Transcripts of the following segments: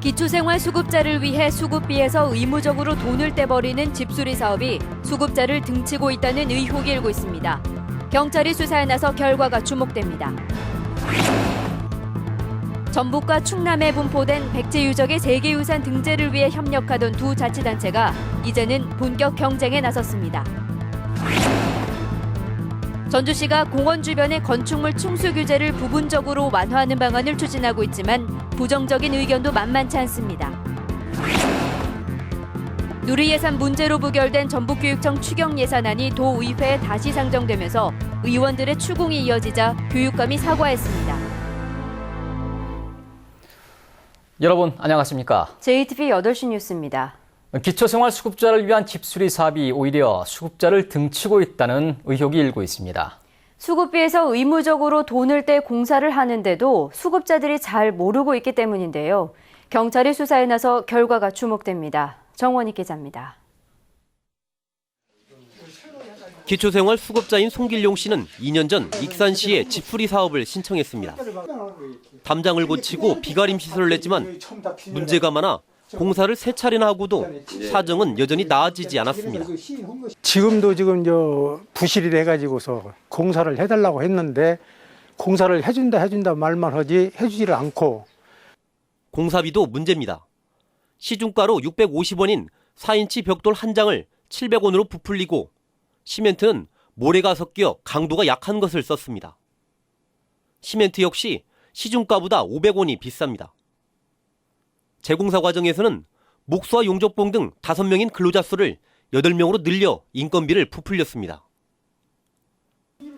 기초생활수급자를 위해 수급비에서 의무적으로 돈을 떼버리는 집수리 사업이 수급자를 등치고 있다는 의혹이 일고 있습니다. 경찰이 수사에 나서 결과가 주목됩니다. 전북과 충남에 분포된 백제 유적의 세계유산 등재를 위해 협력하던 두 자치단체가 이제는 본격 경쟁에 나섰습니다. 전주시가 공원 주변의 건축물 충수 규제를 부분적으로 완화하는 방안을 추진하고 있지만 부정적인 의견도 만만치 않습니다. 누리예산 문제로 부결된 전북교육청 추경 예산안이 도의회에 다시 상정되면서 의원들의 추궁이 이어지자 교육감이 사과했습니다. 여러분 안녕하십니까? JTBC 8시 뉴스입니다. 기초생활수급자를 위한 집수리 사업이 오히려 수급자를 등치고 있다는 의혹이 일고 있습니다. 수급비에서 의무적으로 돈을 떼 공사를 하는데도 수급자들이 잘 모르고 있기 때문인데요. 경찰이 수사에 나서 결과가 주목됩니다. 정원희 기자입니다. 기초생활 수급자인 송길용 씨는 2년 전 익산시에 집수리 사업을 신청했습니다. 담장을 고치고 비가림 시설을 냈지만 문제가 많아 공사를 3차례나 하고도 사정은 여전히 나아지지 않았습니다. 지금도 부실이 돼가지고서 공사를 해달라고 했는데 공사를 해준다 말만 하지 해주지를 않고. 공사비도 문제입니다. 시중가로 650원인 4인치 벽돌 한 장을 700원으로 부풀리고 시멘트는 모래가 섞여 강도가 약한 것을 썼습니다. 시멘트 역시 시중가보다 500원이 비쌉니다. 재공사 과정에서는 목수와 용접工등 5명인 근로자 수를 8명으로 늘려 인건비를 부풀렸습니다.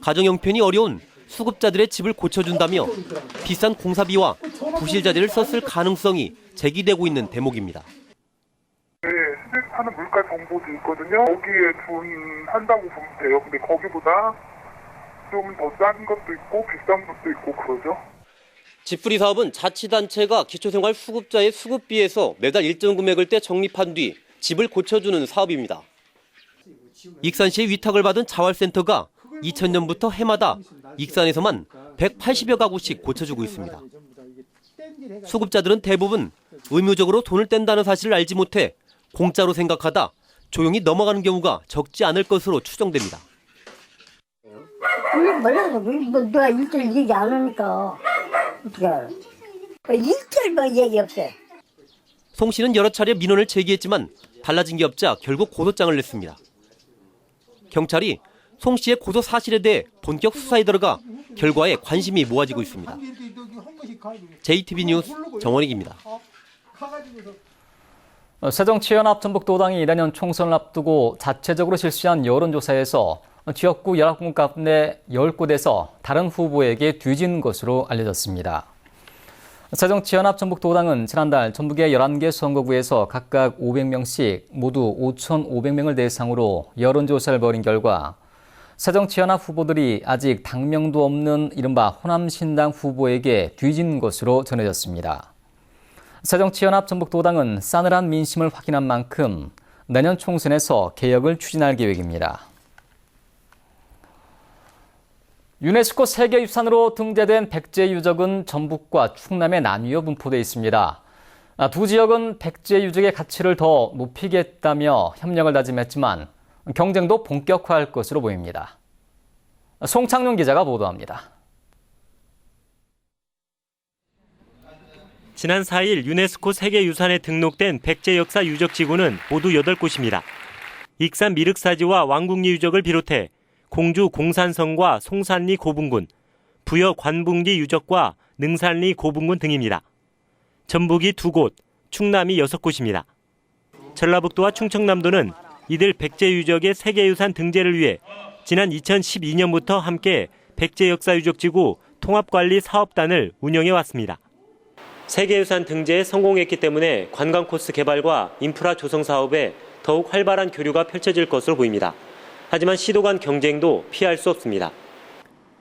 가정 형편이 어려운 수급자들의 집을 고쳐준다며 비싼 공사비와 부실 자재를 썼을 가능성이 제기되고 있는 대목입니다. 네, 수집하는 물가 정보도 있거든요. 거기에 주인한다고 보면 돼요. 근데 거기보다 좀 더 싼 것도 있고 비싼 것도 있고 그러죠. 집수리 사업은 자치단체가 기초생활 수급자의 수급비에서 매달 일정 금액을 떼 적립한 뒤 집을 고쳐주는 사업입니다. 익산시의 위탁을 받은 자활센터가 2000년부터 해마다 익산에서만 180여 가구씩 고쳐주고 있습니다. 수급자들은 대부분 의무적으로 돈을 뗀다는 사실을 알지 못해 공짜로 생각하다 조용히 넘어가는 경우가 적지 않을 것으로 추정됩니다. 몰라서 누가 일절 얘기 안 하니까 어떻게 알아? 일절 얘기 없어. 송 씨는 여러 차례 민원을 제기했지만 달라진 게 없자 결국 고소장을 냈습니다. 경찰이 송 씨의 고소 사실에 대해 본격 수사에 들어가 결과에 관심이 모아지고 있습니다. JTBC 뉴스 정원익입니다. 새정치연합 전북도당이 내년 총선을 앞두고 자체적으로 실시한 여론조사에서 지역구 연합군 가운데 10곳에서 다른 후보에게 뒤진 것으로 알려졌습니다. 새정치연합 전북도당은 지난달 전북의 11개 선거구에서 각각 500명씩 모두 5,500명을 대상으로 여론조사를 벌인 결과 새정치연합 후보들이 아직 당명도 없는 이른바 호남신당 후보에게 뒤진 것으로 전해졌습니다. 새정치연합 전북도당은 싸늘한 민심을 확인한 만큼 내년 총선에서 개혁을 추진할 계획입니다. 유네스코 세계유산으로 등재된 백제 유적은 전북과 충남에 나뉘어 분포되어 있습니다. 두 지역은 백제 유적의 가치를 더 높이겠다며 협력을 다짐했지만 경쟁도 본격화할 것으로 보입니다. 송창룡 기자가 보도합니다. 지난 4일 유네스코 세계유산에 등록된 백제 역사 유적지구는 모두 8곳입니다. 익산 미륵사지와 왕궁리 유적을 비롯해 공주 공산성과 송산리 고분군, 부여 관북리 유적과 능산리 고분군 등입니다. 전북이 2곳, 충남이 6곳입니다. 전라북도와 충청남도는 이들 백제 유적의 세계유산 등재를 위해 지난 2012년부터 함께 백제 역사 유적지구 통합관리 사업단을 운영해 왔습니다. 세계유산 등재에 성공했기 때문에 관광 코스 개발과 인프라 조성 사업에 더욱 활발한 교류가 펼쳐질 것으로 보입니다. 하지만 시도 간 경쟁도 피할 수 없습니다.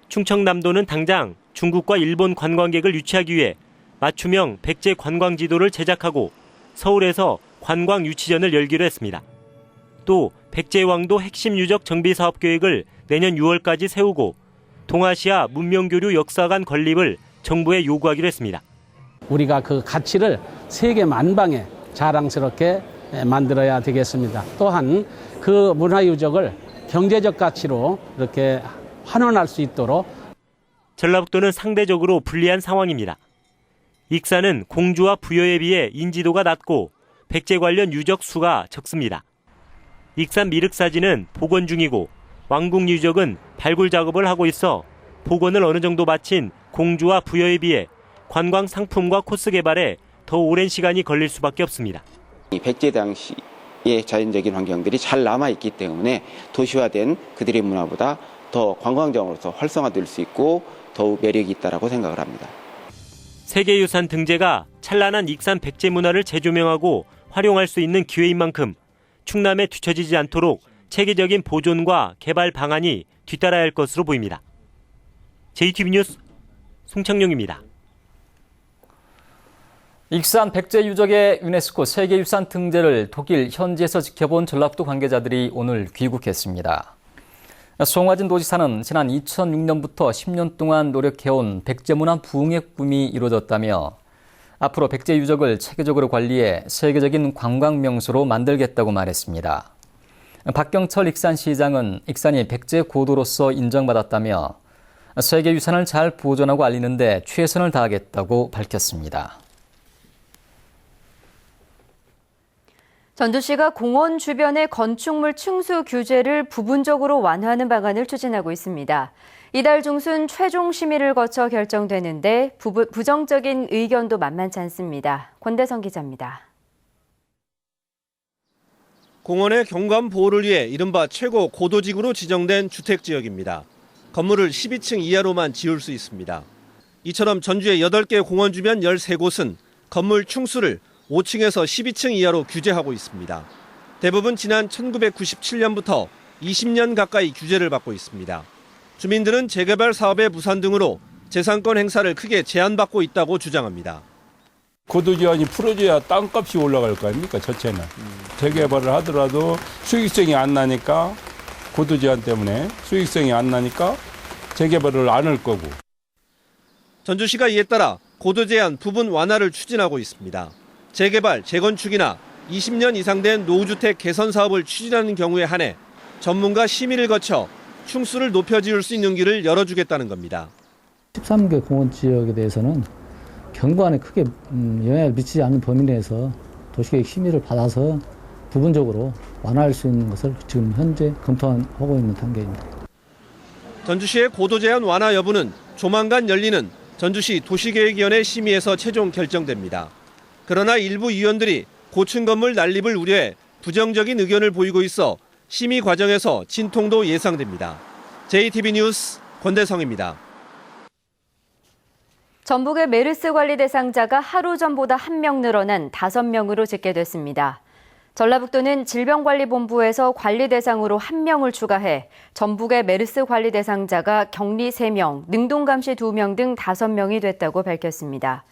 충청남도는 당장 중국과 일본 관광객을 유치하기 위해 맞춤형 백제 관광 지도를 제작하고 서울에서 관광 유치전을 열기로 했습니다. 또 백제왕도 핵심 유적 정비 사업 계획을 내년 6월까지 세우고 동아시아 문명교류 역사관 건립을 정부에 요구하기로 했습니다. 우리가 그 가치를 세계 만방에 자랑스럽게 만들어야 되겠습니다. 또한 그 문화유적을 경제적 가치로 이렇게 환원할 수 있도록 전라북도는 상대적으로 불리한 상황입니다. 익산은 공주와 부여에 비해 인지도가 낮고 백제 관련 유적 수가 적습니다. 익산 미륵사지는 복원 중이고 왕궁 유적은 발굴 작업을 하고 있어 복원을 어느 정도 마친 공주와 부여에 비해 관광 상품과 코스 개발에 더 오랜 시간이 걸릴 수밖에 없습니다. 백제 당시의 자연적인 환경들이 잘 남아있기 때문에 도시화된 그들의 문화보다 더 관광적으로서 활성화될 수 있고 더욱 매력이 있다고 생각을 합니다. 세계유산 등재가 찬란한 익산 백제 문화를 재조명하고 활용할 수 있는 기회인 만큼 충남에 뒤처지지 않도록 체계적인 보존과 개발 방안이 뒤따라야 할 것으로 보입니다. JTB 뉴스 송창용입니다. 익산 백제 유적의 유네스코 세계유산 등재를 독일 현지에서 지켜본 전라북도 관계자들이 오늘 귀국했습니다. 송화진 도지사는 지난 2006년부터 10년 동안 노력해온 백제문화 부흥의 꿈이 이루어졌다며 앞으로 백제 유적을 체계적으로 관리해 세계적인 관광 명소로 만들겠다고 말했습니다. 박경철 익산시장은 익산이 백제 고도로서 인정받았다며 세계유산을 잘 보존하고 알리는 데 최선을 다하겠다고 밝혔습니다. 전주시가 공원 주변의 건축물 층수 규제를 부분적으로 완화하는 방안을 추진하고 있습니다. 이달 중순 최종 심의를 거쳐 결정되는데 부정적인 의견도 만만치 않습니다. 권대성 기자입니다. 공원의 경관 보호를 위해 이른바 최고 고도지구로 지정된 주택지역입니다. 건물을 12층 이하로만 지을 수 있습니다. 이처럼 전주의 8개 공원 주변 13곳은 건물 층수를 5층에서 12층 이하로 규제하고 있습니다. 대부분 지난 1997년부터 20년 가까이 규제를 받고 있습니다. 주민들은 재개발 사업의 무산 등으로 재산권 행사를 크게 제한받고 있다고 주장합니다. 고도 제한이 풀어져야 땅값이 올라갈 거 아닙니까, 전체는. 재개발을 하더라도 수익성이 안 나니까 고도 제한 때문에 수익성이 안 나니까 재개발을 안 할 거고. 전주시가 이에 따라 고도 제한 부분 완화를 추진하고 있습니다. 재개발, 재건축이나 20년 이상 된 노후주택 개선 사업을 추진하는 경우에 한해 전문가 심의를 거쳐 층수를 높여 지을 수 있는 길을 열어주겠다는 겁니다. 13개 공원 지역에 대해서는 경관에 크게 영향을 미치지 않는 범위 내에서 도시계획 심의를 받아서 부분적으로 완화할 수 있는 것을 지금 현재 검토하고 있는 단계입니다. 전주시의 고도 제한 완화 여부는 조만간 열리는 전주시 도시계획위원회 심의에서 최종 결정됩니다. 그러나 일부 위원들이 고층 건물 난립을 우려해 부정적인 의견을 보이고 있어 심의 과정에서 진통도 예상됩니다. JTB 뉴스 권대성입니다. 전북의 메르스 관리 대상자가 하루 전보다 1명 늘어난 5명으로 집계됐습니다. 전라북도는 질병관리본부에서 관리 대상으로 1명을 추가해 전북의 메르스 관리 대상자가 격리 3명, 능동감시 2명 등 5명이 됐다고 밝혔습니다.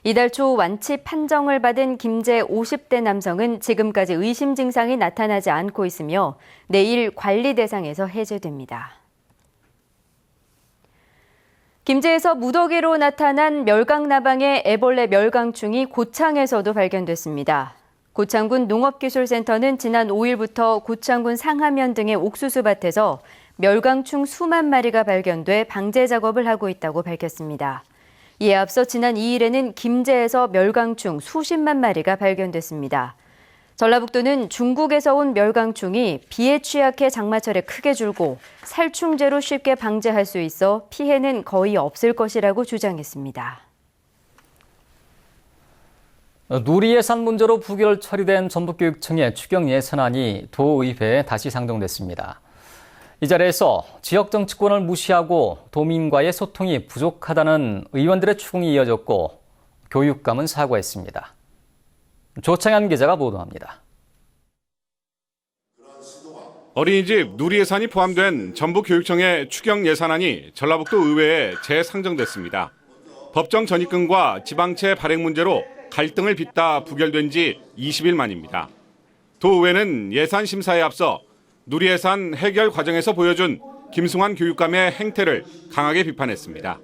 이달 초 완치 판정을 받은 김제 50대 남성은 지금까지 의심 증상이 나타나지 않고 있으며 내일 관리 대상에서 해제됩니다. 김제에서 무더기로 나타난 멸강나방의 애벌레 멸강충이 고창에서도 발견됐습니다. 고창군 농업기술센터는 지난 5일부터 고창군 상하면 등의 옥수수밭에서 멸강충 수만 마리가 발견돼 방제 작업을 하고 있다고 밝혔습니다. 이에 앞서 지난 2일에는 김제에서 멸강충 수십만 마리가 발견됐습니다. 전라북도는 중국에서 온 멸강충이 비에 취약해 장마철에 크게 줄고 살충제로 쉽게 방제할 수 있어 피해는 거의 없을 것이라고 주장했습니다. 누리예산 문제로 부결 처리된 전북교육청의 추경 예산안이 도의회에 다시 상정됐습니다. 이 자리에서 지역정치권을 무시하고 도민과의 소통이 부족하다는 의원들의 추궁이 이어졌고 교육감은 사과했습니다. 조창현 기자가 보도합니다. 어린이집 누리예산이 포함된 전북교육청의 추경 예산안이 전라북도 의회에 재상정됐습니다. 법정 전입금과 지방채 발행 문제로 갈등을 빚다 부결된 지 20일 만입니다. 도의회는 예산 심사에 앞서 누리예산 해결 과정에서 보여준 김승환 교육감의 행태를 강하게 비판했습니다.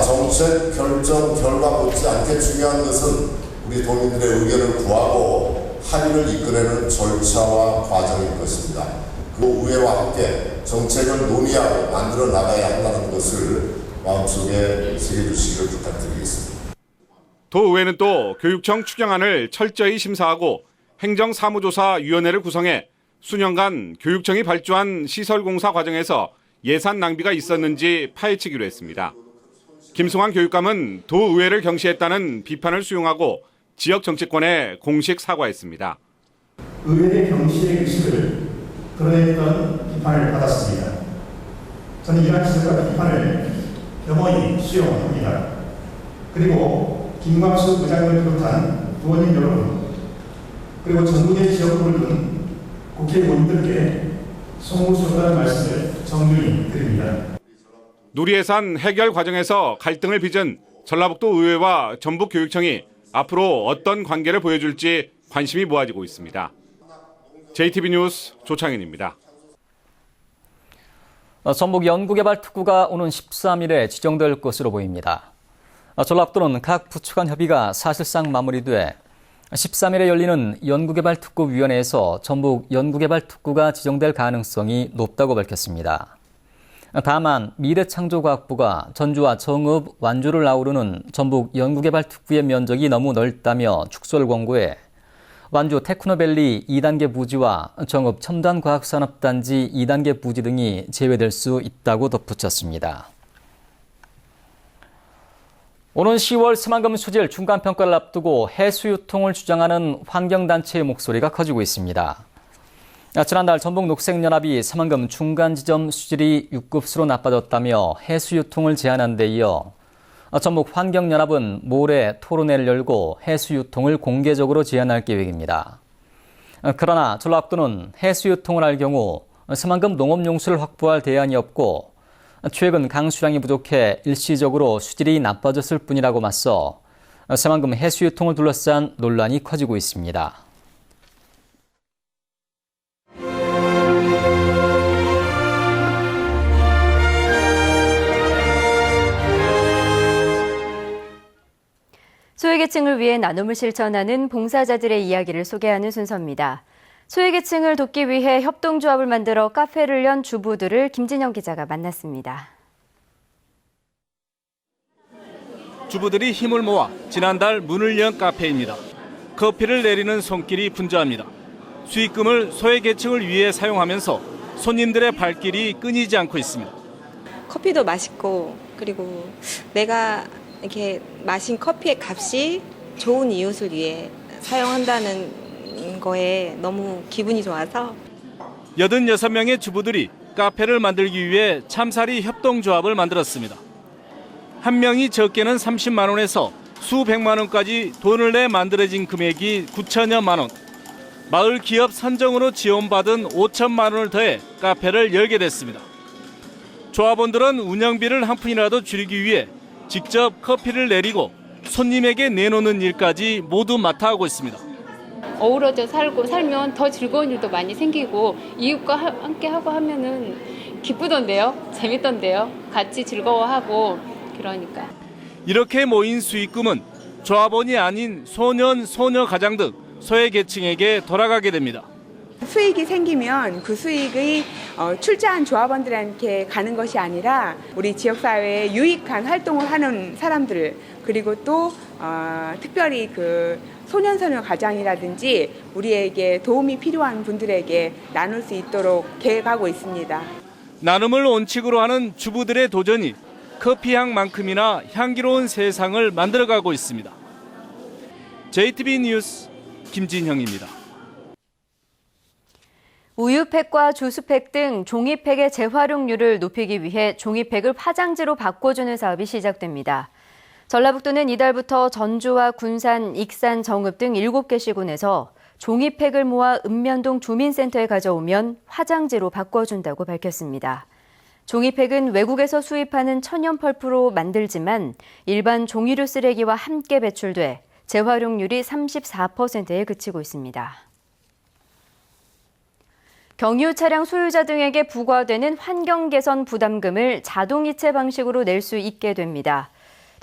정책 결정 결과 못지않게 중요한 것은 우리 도민들의 의견을 구하고 합의를 이끌어내는 절차와 과정일 것입니다. 그 의회와 함께 정책을 논의하고 만들어 나가야 한다는 것을 마음속에 새겨주시기를 부탁드리겠습니다. 도의회는 또 교육청 추경안을 철저히 심사하고 행정사무조사위원회를 구성해 수년간 교육청이 발주한 시설공사 과정에서 예산 낭비가 있었는지 파헤치기로 했습니다. 김승환 교육감은 도의회를 경시했다는 비판을 수용하고 지역 정치권에 공식 사과했습니다. 의회의 경시의 의식을 드러냈던 비판을 받았습니다. 저는 이러한 지적과 비판을 겸허히 수용합니다. 그리고 김광수 부장을 비롯한 의원님 여러분, 그리고 전국의 지역구를 둔 국회의원들께 송구스럽다는 말씀을 정중히 드립니다. 누리예산 해결 과정에서 갈등을 빚은 전라북도 의회와 전북교육청이 앞으로 어떤 관계를 보여줄지 관심이 모아지고 있습니다. JTB 뉴스 조창현입니다. 전북 연구개발특구가 오는 13일에 지정될 것으로 보입니다. 전라북도는 각 부처 간 협의가 사실상 마무리돼 13일에 열리는 연구개발특구위원회에서 전북 연구개발특구가 지정될 가능성이 높다고 밝혔습니다. 다만 미래창조과학부가 전주와 정읍, 완주를 아우르는 전북 연구개발특구의 면적이 너무 넓다며 축소를 권고해 완주 테크노밸리 2단계 부지와 정읍 첨단과학산업단지 2단계 부지 등이 제외될 수 있다고 덧붙였습니다. 오는 10월 새만금 수질 중간평가를 앞두고 해수유통을 주장하는 환경단체의 목소리가 커지고 있습니다. 지난달 전북녹색연합이 새만금 중간지점 수질이 6급수로 나빠졌다며 해수유통을 제한한 데 이어 전북환경연합은 모레 토론회를 열고 해수유통을 공개적으로 제한할 계획입니다. 그러나 전라북도는 해수유통을 할 경우 새만금 농업용수를 확보할 대안이 없고 최근 강수량이 부족해 일시적으로 수질이 나빠졌을 뿐이라고 맞서 새만금 해수유통을 둘러싼 논란이 커지고 있습니다. 소외계층을 위해 나눔을 실천하는 봉사자들의 이야기를 소개하는 순서입니다. 소외계층을 돕기 위해 협동조합을 만들어 카페를 연 주부들을 김진영 기자가 만났습니다. 주부들이 힘을 모아 지난달 문을 연 카페입니다. 커피를 내리는 손길이 분주합니다. 수익금을 소외계층을 위해 사용하면서 손님들의 발길이 끊이지 않고 있습니다. 커피도 맛있고 그리고 내가 이렇게 마신 커피의 값이 좋은 이웃을 위해 사용한다는 거에 너무 기분이 좋아서 86명의 주부들이 카페를 만들기 위해 참사리 협동조합을 만들었습니다. 한 명이 적게는 30만 원에서 수백만 원까지 돈을 내 만들어진 금액이 9천여만 원. 마을 기업 선정으로 지원받은 5천만 원을 더해 카페를 열게 됐습니다. 조합원들은 운영비를 한 푼이라도 줄이기 위해 직접 커피를 내리고 손님에게 내놓는 일까지 모두 맡아 하고 있습니다. 어우러져 살면 더 즐거운 일도 많이 생기고 이웃과 함께 하고 하면은 기쁘던데요, 재밌던데요, 같이 즐거워하고 그러니까. 이렇게 모인 수익금은 조합원이 아닌 소년, 소녀 가장 등 소외계층에게 돌아가게 됩니다. 수익이 생기면 그 수익이 출자한 조합원들한테 가는 것이 아니라 우리 지역사회에 유익한 활동을 하는 사람들, 그리고 또 특별히 그 소년소녀 가장이라든지 우리에게 도움이 필요한 분들에게 나눌 수 있도록 계획하고 있습니다. 나눔을 원칙으로 하는 주부들의 도전이 커피향만큼이나 향기로운 세상을 만들어가고 있습니다. JTB 뉴스 김진형입니다. 우유팩과 주스팩 등 종이팩의 재활용률을 높이기 위해 종이팩을 화장지로 바꿔주는 사업이 시작됩니다. 전라북도는 이달부터 전주와 군산, 익산, 정읍 등 7개 시군에서 종이팩을 모아 읍면동 주민센터에 가져오면 화장지로 바꿔준다고 밝혔습니다. 종이팩은 외국에서 수입하는 천연 펄프로 만들지만 일반 종이류 쓰레기와 함께 배출돼 재활용률이 34%에 그치고 있습니다. 경유 차량 소유자 등에게 부과되는 환경 개선 부담금을 자동이체 방식으로 낼 수 있게 됩니다.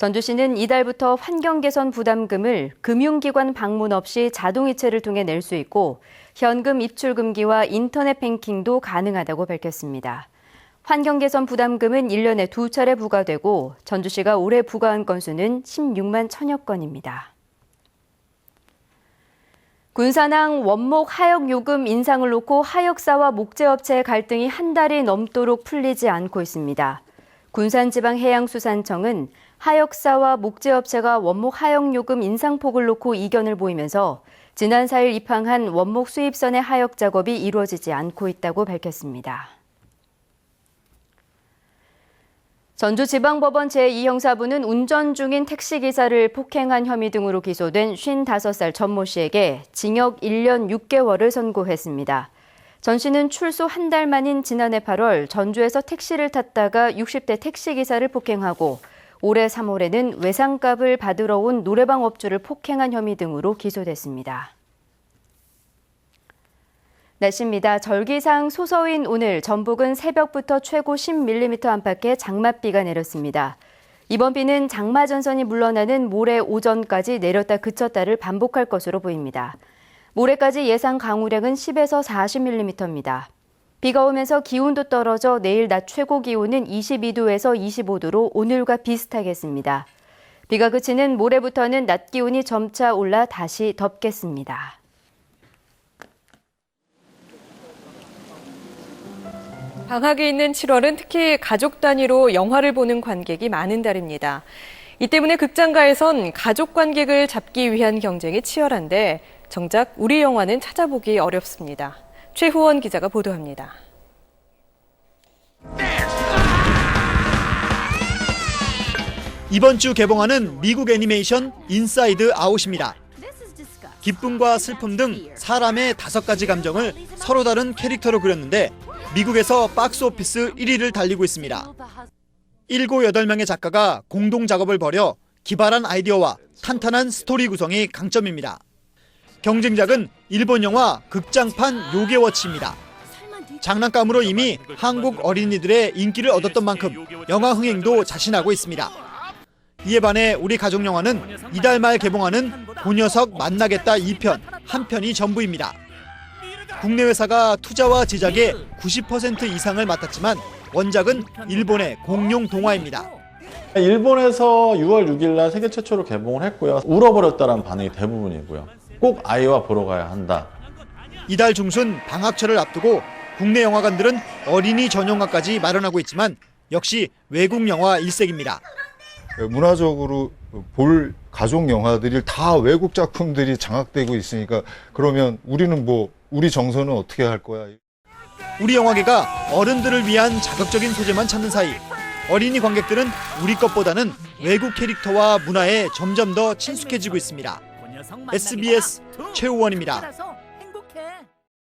전주시는 이달부터 환경 개선 부담금을 금융기관 방문 없이 자동이체를 통해 낼 수 있고 현금 입출 금기와 인터넷 뱅킹도 가능하다고 밝혔습니다. 환경 개선 부담금은 1년에 2차례 부과되고 전주시가 올해 부과한 건수는 16만 1천여 건입니다. 군산항 원목 하역 요금 인상을 놓고 하역사와 목재업체의 갈등이 한 달이 넘도록 풀리지 않고 있습니다. 군산지방해양수산청은 하역사와 목재업체가 원목 하역 요금 인상폭을 놓고 이견을 보이면서 지난 4일 입항한 원목 수입선의 하역 작업이 이루어지지 않고 있다고 밝혔습니다. 전주지방법원 제2형사부는 운전 중인 택시기사를 폭행한 혐의 등으로 기소된 55살 전모 씨에게 징역 1년 6개월을 선고했습니다. 전 씨는 출소 한 달 만인 지난해 8월 전주에서 택시를 탔다가 60대 택시기사를 폭행하고 올해 3월에는 외상값을 받으러 온 노래방 업주를 폭행한 혐의 등으로 기소됐습니다. 날씨입니다. 절기상 소서인 오늘 전북은 새벽부터 최고 10mm 안팎의 장맛비가 내렸습니다. 이번 비는 장마 전선이 물러나는 모레 오전까지 내렸다 그쳤다를 반복할 것으로 보입니다. 모레까지 예상 강우량은 10에서 40mm입니다. 비가 오면서 기온도 떨어져 내일 낮 최고 기온은 22도에서 25도로 오늘과 비슷하겠습니다. 비가 그치는 모레부터는 낮 기온이 점차 올라 다시 덥겠습니다. 방학이 있는 7월은 특히 가족 단위로 영화를 보는 관객이 많은 달입니다. 이 때문에 극장가에선 가족 관객을 잡기 위한 경쟁이 치열한데 정작 우리 영화는 찾아보기 어렵습니다. 최후원 기자가 보도합니다. 이번 주 개봉하는 미국 애니메이션 인사이드 아웃입니다. 기쁨과 슬픔 등 사람의 5가지 감정을 서로 다른 캐릭터로 그렸는데 미국에서 박스오피스 1위를 달리고 있습니다. 7, 8명의 작가가 공동 작업을 벌여 기발한 아이디어와 탄탄한 스토리 구성이 강점입니다. 경쟁작은 일본 영화 극장판 요괴워치입니다. 장난감으로 이미 한국 어린이들의 인기를 얻었던 만큼 영화 흥행도 자신하고 있습니다. 이에 반해 우리 가족 영화는 이달 말 개봉하는 그 녀석 만나겠다 2편, 한 편이 전부입니다. 국내 회사가 투자와 제작의 90% 이상을 맡았지만 원작은 일본의 공룡 동화입니다. 일본에서 6월 6일 날 세계 최초로 개봉을 했고요. 울어버렸다는 반응이 대부분이고요. 꼭 아이와 보러 가야 한다. 이달 중순 방학철을 앞두고 국내 영화관들은 어린이 전용화까지 마련하고 있지만 역시 외국 영화 일색입니다. 문화적으로 볼 가족 영화들이 다 외국 작품들이 장악되고 있으니까 그러면 우리는 우리 정서는 어떻게 할 거야? 우리 영화계가 어른들을 위한 자극적인 소재만 찾는 사이 어린이 관객들은 우리 것보다는 외국 캐릭터와 문화에 점점 더 친숙해지고 있습니다. SBS 최우원입니다.